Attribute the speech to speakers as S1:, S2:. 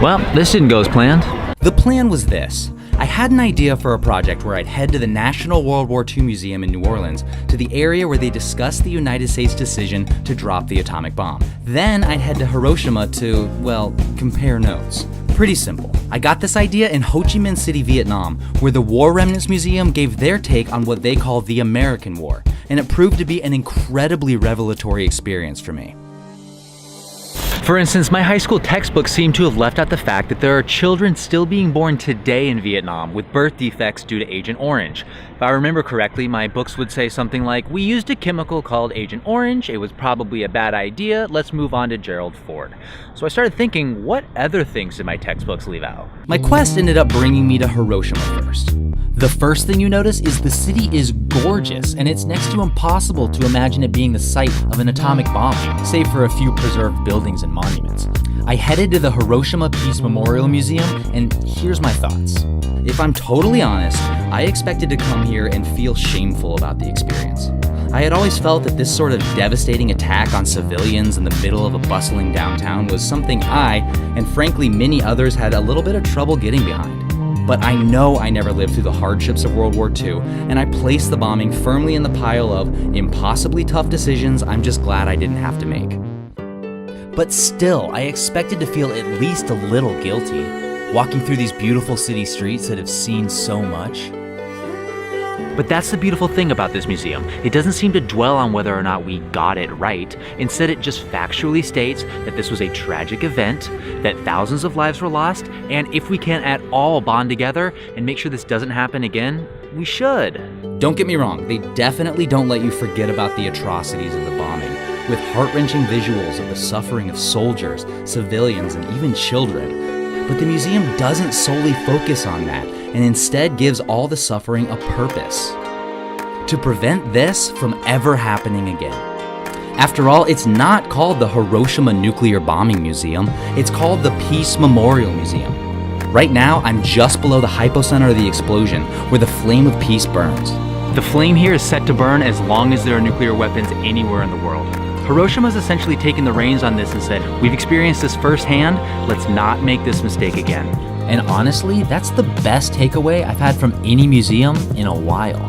S1: Well, this didn't go as planned.
S2: The plan was this. I had an idea for a project where I'd head to the National World War II Museum in New Orleans, to the area where they discussed the United States' decision to drop the atomic bomb. Then I'd head to Hiroshima to, well, compare notes. Pretty simple. I got this idea in Ho Chi Minh City, Vietnam, where the War Remnants Museum gave their take on what they call the American War, and it proved to be an incredibly revelatory experience for me.
S1: For instance, my high school textbook seemed to have left out the fact that there are children still being born today in Vietnam with birth defects due to Agent Orange. If I remember correctly, my books would say something like, "We used a chemical called Agent Orange, it was probably a bad idea, let's move on to Gerald Ford." So I started thinking, what other things did my textbooks leave out?
S2: My quest ended up bringing me to Hiroshima first. The first thing you notice is the city is gorgeous, and it's next to impossible to imagine it being the site of an atomic bomb, save for a few preserved buildings and monuments. I headed to the Hiroshima Peace Memorial Museum, and here's my thoughts. If I'm totally honest, I expected to come here and feel shameful about the experience. I had always felt that this sort of devastating attack on civilians in the middle of a bustling downtown was something I, and frankly many others, had a little bit of trouble getting behind. But I know I never lived through the hardships of World War II, and I placed the bombing firmly in the pile of impossibly tough decisions I'm just glad I didn't have to make. But still, I expected to feel at least a little guilty, walking through these beautiful city streets that have seen so much.
S1: But that's the beautiful thing about this museum. It doesn't seem to dwell on whether or not we got it right. Instead, it just factually states that this was a tragic event, that thousands of lives were lost, and if we can at all bond together and make sure this doesn't happen again, we should.
S2: Don't get me wrong, they definitely don't let you forget about the atrocities of the bombing, with heart-wrenching visuals of the suffering of soldiers, civilians, and even children. But the museum doesn't solely focus on that, and instead gives all the suffering a purpose: to prevent this from ever happening again. After all, it's not called the Hiroshima Nuclear Bombing Museum, it's called the Peace Memorial Museum. Right now, I'm just below the hypocenter of the explosion, where the flame of peace burns.
S1: The flame here is set to burn as long as there are nuclear weapons anywhere in the world. Hiroshima's essentially taken the reins on this and said, we've experienced this firsthand, let's not make this mistake again.
S2: And honestly, that's the best takeaway I've had from any museum in a while.